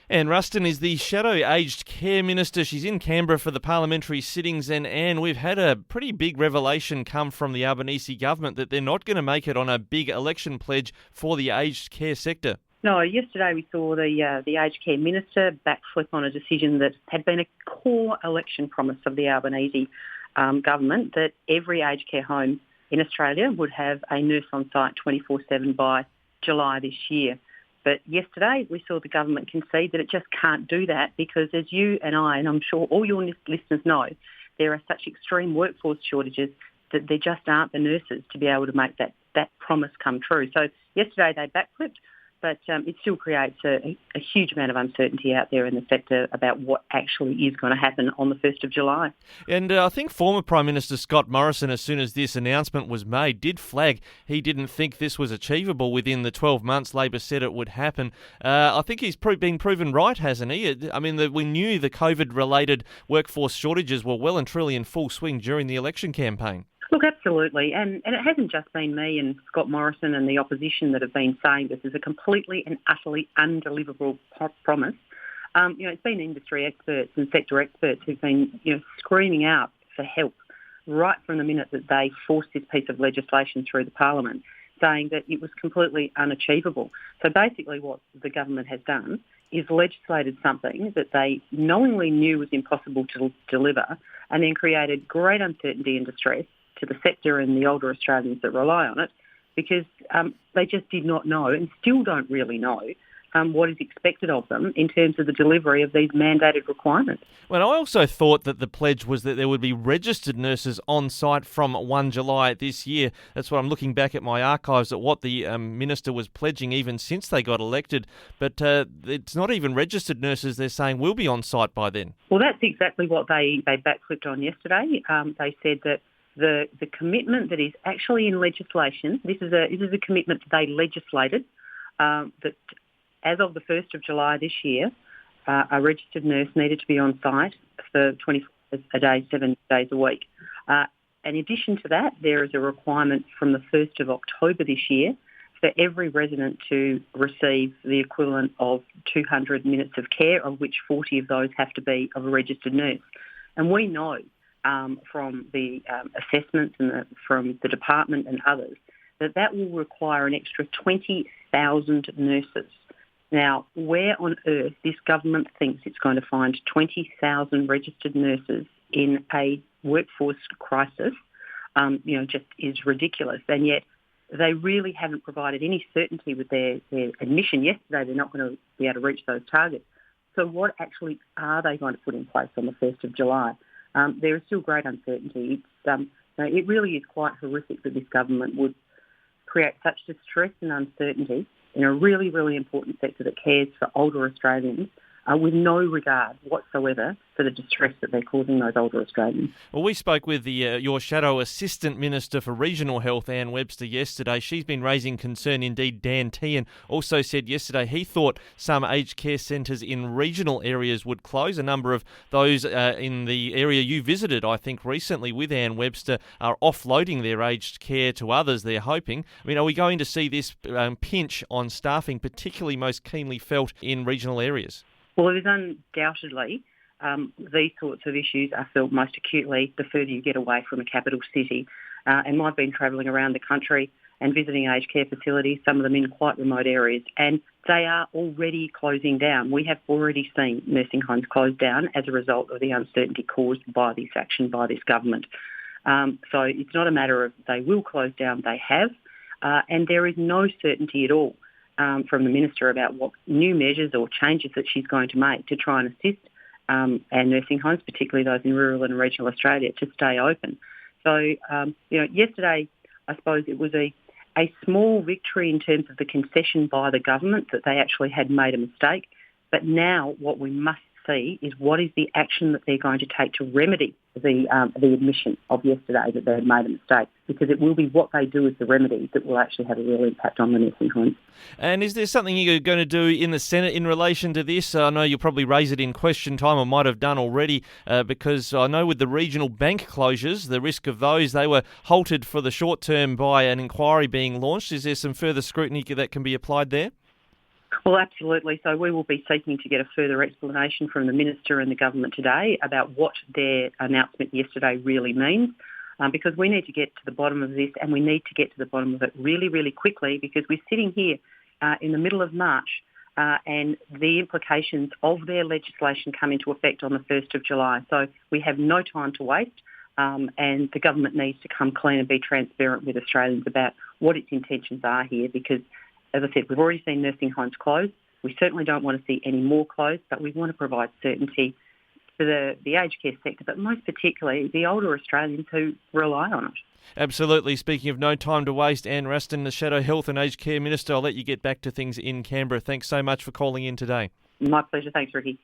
Anne Ruston is the Shadow Aged Care Minister. She's in Canberra for the parliamentary sittings. And Anne, we've had a pretty big revelation come from the Albanese government that they're not going to make it on a big election pledge for the aged care sector. No, yesterday we saw the aged care minister backflip on a decision that had been a core election promise of the Albanese government, that every aged care home in Australia would have a nurse on site 24/7 by July this year. But yesterday we saw the government concede that it just can't do that because, as you and I, and I'm sure all your listeners know, there are such extreme workforce shortages that there just aren't the nurses to be able to make that promise come true. So yesterday they backflipped, but it still creates a huge amount of uncertainty out there in the sector about what actually is going to happen on the 1st of July. And I think former Prime Minister Scott Morrison, as soon as this announcement was made, did flag he didn't think this was achievable within the 12 months Labor said it would happen. I think he's been proven right, hasn't he? I mean, we knew the COVID-related workforce shortages were well and truly in full swing during the election campaign. Look, absolutely. And it hasn't just been me and Scott Morrison and the opposition that have been saying this is a completely and utterly undeliverable promise. It's been industry experts and sector experts who've been, screaming out for help right from the minute that they forced this piece of legislation through the Parliament, saying that it was completely unachievable. So basically what the government has done is legislated something that they knowingly knew was impossible to deliver, and then created great uncertainty and distress to the sector and the older Australians that rely on it, because they just did not know and still don't really know what is expected of them in terms of the delivery of these mandated requirements. Well, I also thought that the pledge was that there would be registered nurses on site from 1 July this year. That's what I'm looking back at my archives at what the minister was pledging even since they got elected. But it's not even registered nurses they're saying will be on site by then. Well, that's exactly what they backflipped on yesterday. They said that the commitment that is actually in legislation, this is a commitment they legislated, that as of the 1st of July this year, a registered nurse needed to be on site for 24 hours a day, 7 days a week. In addition to that, there is a requirement from the 1st of October this year for every resident to receive the equivalent of 200 minutes of care, of which 40 of those have to be of a registered nurse. And we know from the assessments and from the department and others that will require an extra 20,000 nurses. Now, where on earth this government thinks it's going to find 20,000 registered nurses in a workforce crisis, just is ridiculous. And yet they really haven't provided any certainty with their admission yesterday. They're not going to be able to reach those targets. So what actually are they going to put in place on the 1st of July? There is still great uncertainty. It really is quite horrific that this government would create such distress and uncertainty in a really, really important sector that cares for older Australians, with no regard whatsoever for the distress that they're causing those older Australians. Well, we spoke with your Shadow Assistant Minister for Regional Health, Anne Webster, yesterday. She's been raising concern. Indeed, Dan Tehan also said yesterday he thought some aged care centres in regional areas would close. A number of those in the area you visited, I think, recently with Anne Webster are offloading their aged care to others, they're hoping. I mean, are we going to see this pinch on staffing, particularly most keenly felt in regional areas? Well, it is undoubtedly these sorts of issues are felt most acutely the further you get away from a capital city. And I've been travelling around the country and visiting aged care facilities, some of them in quite remote areas, and they are already closing down. We have already seen nursing homes close down as a result of the uncertainty caused by this action by this government. So it's not a matter of they will close down, they have, and there is no certainty at all from the Minister about what new measures or changes that she's going to make to try and assist our nursing homes, particularly those in rural and regional Australia, to stay open. So, yesterday, I suppose it was a small victory in terms of the concession by the government that they actually had made a mistake. But now what we must see is what is the action that they're going to take to remedy the admission of yesterday that they had made a mistake, because it will be what they do as the remedy that will actually have a real impact on the nursing homes. And is there something you're going to do in the Senate in relation to this? I know you'll probably raise it in question time, or might have done already, because I know with the regional bank closures, the risk of those, they were halted for the short term by an inquiry being launched. Is there some further scrutiny that can be applied there? Well, absolutely. So we will be seeking to get a further explanation from the Minister and the government today about what their announcement yesterday really means, because we need to get to the bottom of this, and we need to get to the bottom of it really, really quickly, because we're sitting here in the middle of March and the implications of their legislation come into effect on the 1st of July. So we have no time to waste, and the government needs to come clean and be transparent with Australians about what its intentions are here, because, as I said, we've already seen nursing homes close. We certainly don't want to see any more closed, but we want to provide certainty for the aged care sector, but most particularly the older Australians who rely on it. Absolutely. Speaking of no time to waste, Anne Ruston, the Shadow Health and Aged Care Minister, I'll let you get back to things in Canberra. Thanks so much for calling in today. My pleasure. Thanks, Ricky.